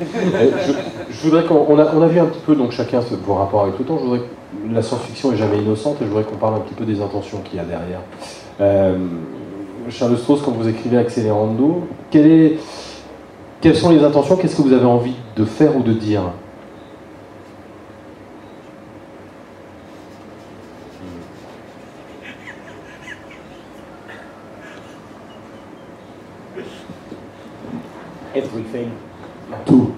Je voudrais qu'on a vu un petit peu donc chacun vos rapports avec le temps. Je voudrais que la science-fiction est jamais innocente et je voudrais qu'on parle un petit peu des intentions qu'il y a derrière. Charles Strauss, quand vous écrivez Accélérando, quelles sont les intentions? Qu'est-ce que vous avez envie de faire ou de dire? Everything. Tout.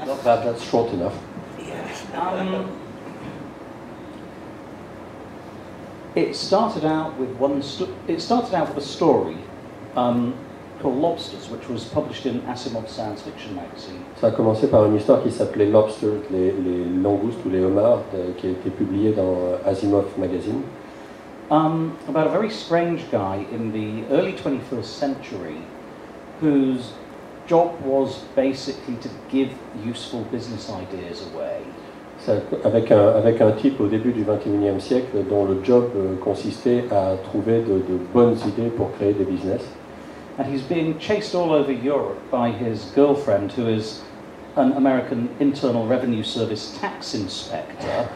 Not bad, that's short enough. It started out with a story called Lobsters, which was published in Asimov's science fiction magazine. Ça a commencé par une histoire qui s'appelait Lobsters, les langoustes ou les homards, qui a été publiée dans Asimov magazine. About a very strange guy in the early 21st century whose job was basically to give useful business ideas away. Avec un type au début du XXIe siècle dont le job consistait à trouver de bonnes idées pour créer des business. And he's being chased all over Europe by his girlfriend, who is an American Internal Revenue Service tax inspector.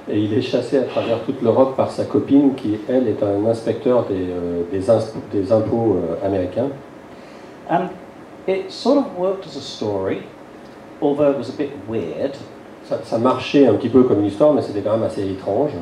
Et il est chassé à travers toute l'Europe par sa copine qui, elle, est un inspecteur des impôts américains. And it sort of worked as a story, although it was a bit weird. Ça marchait un petit peu comme une histoire, mais c'était quand même assez étrange.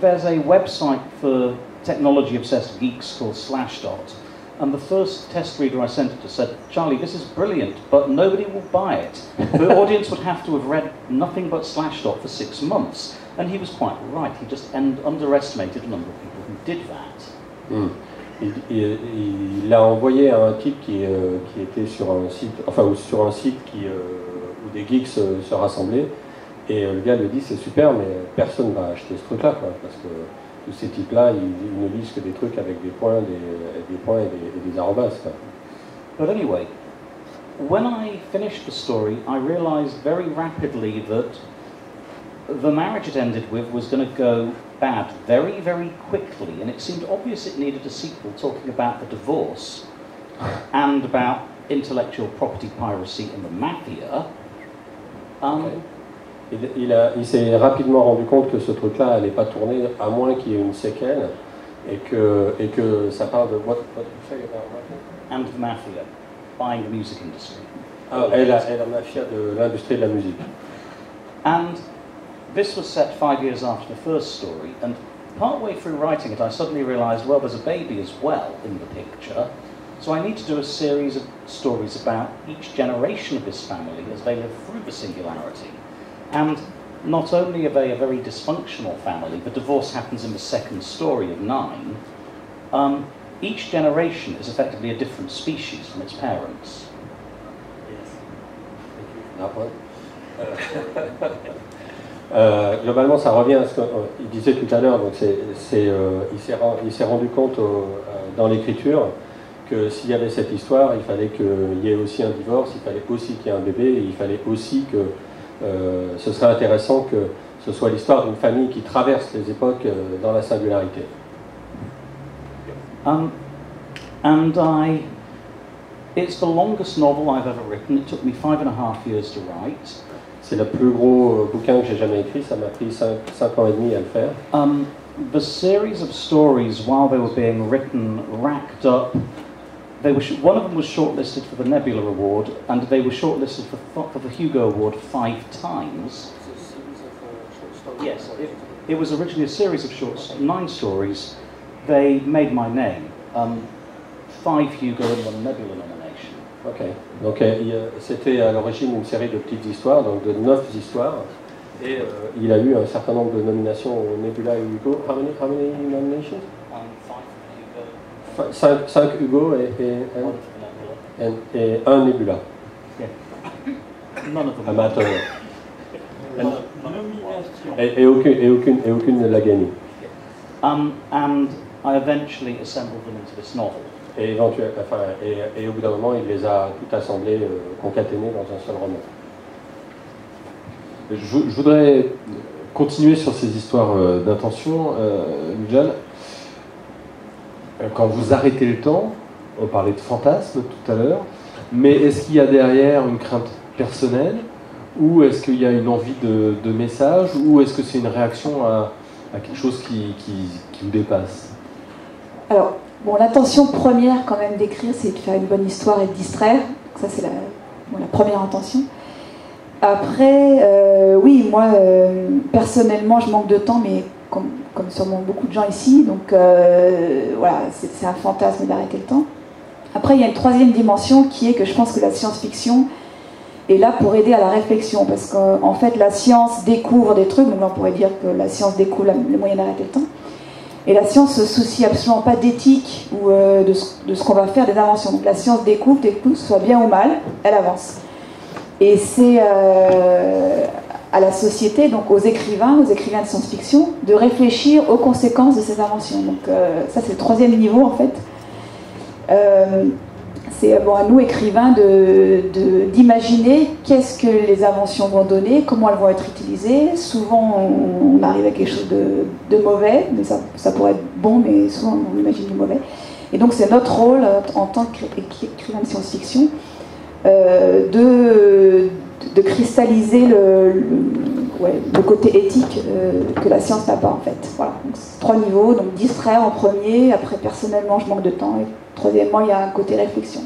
There's a website for technology-obsessed geeks called Slashdot, and the first test reader I sent it to said, "Charlie, this is brilliant, but nobody will buy it. The audience would have to have read nothing but Slashdot for 6 months." And he was quite right. He just underestimated the number of people who did that. Il a envoyé à un type qui était sur un site, sur un site où des geeks se rassemblaient, et le gars lui dit c'est super, mais personne ne va acheter ce truc-là, parce que tous ces types-là, ils ne lisent que des trucs avec des points, et des arrobas. But anyway, when I finished the story, I realized very rapidly that the marriage it ended with was going to go bad very, very quickly, and it seemed obvious it needed a sequel talking about the divorce and about intellectual property piracy and the mafia. Il s'est rapidement rendu compte que ce truc-là n'allait pas tourner, à moins qu'il y ait une séquelle, et que ça parle de what you say about mafia? And the mafia, buying the music industry. Et la mafia de l'industrie de la musique. And this was set 5 years after the first story, and partway through writing it, I suddenly realized, well, there's a baby as well in the picture, so I need to do a series of stories about each generation of this family as they live through the singularity. And not only are they a very dysfunctional family, the divorce happens in the second story of 9, each generation is effectively a different species from its parents. Globalement, ça revient à ce qu'il disait tout à l'heure. Donc, il s'est rendu compte dans l'écriture que s'il y avait cette histoire, il fallait qu'il y ait aussi un divorce, il fallait aussi qu'il y ait un bébé, et il fallait aussi que ce serait intéressant que ce soit l'histoire d'une famille qui traverse les époques dans la singularité. It's the longest novel I've ever written. It took me 5.5 years to write. C'est le plus gros bouquin que j'ai jamais écrit. Ça m'a pris 5 ans et demi à le faire. The series of stories, while they were being written, racked up. One of them was shortlisted for the Nebula Award, and they were shortlisted for the Hugo Award 5 times. Yes, it was originally a series of 9 stories. They made my name. 5 Hugo and 1 Nebula nomination. Ok. Donc c'était à l'origine une série de petites histoires, donc de 9 histoires, et il a eu un certain nombre de nominations au Nebula et Hugo. How many nominations? 5 Hugo et 1 Nebula. Yeah. None of them. Amateur. Et aucune ne l'a gagné. And I eventually assembled them into this novel. Et au bout d'un moment, il les a toutes assemblées, concaténées dans un seul roman. Je voudrais continuer sur ces histoires d'intention, Nigel. Quand vous arrêtez le temps, on parlait de fantasme tout à l'heure, mais est-ce qu'il y a derrière une crainte personnelle, ou est-ce qu'il y a une envie de message, ou est-ce que c'est une réaction à quelque chose qui vous dépasse? Alors, bon, l'intention première quand même d'écrire, c'est de faire une bonne histoire et de distraire. Ça, c'est la première intention. Après, oui, moi, personnellement, je manque de temps, mais comme sûrement beaucoup de gens ici, donc voilà, c'est un fantasme d'arrêter le temps. Après, il y a une troisième dimension qui est que je pense que la science-fiction est là pour aider à la réflexion, parce qu'en fait, la science découvre des trucs, donc on pourrait dire que la science découvre le moyen d'arrêter le temps, et la science ne se soucie absolument pas d'éthique ou de ce qu'on va faire des inventions. Donc la science découvre, que ce soit bien ou mal, elle avance. Et c'est à la société, donc aux écrivains de science-fiction, de réfléchir aux conséquences de ces inventions. Donc ça, c'est le troisième niveau, en fait. C'est bon, à nous, écrivains, d'imaginer qu'est-ce que les inventions vont donner, comment elles vont être utilisées. Souvent, on arrive à quelque chose de mauvais, mais ça pourrait être bon, mais souvent, on imagine du mauvais. Et donc, c'est notre rôle, en tant qu'écrivain de science-fiction, de cristalliser le côté éthique que la science n'a pas, en fait. Voilà. Donc, c'est 3 niveaux, donc distraire en premier, après personnellement je manque de temps, et troisièmement il y a un côté réflexion.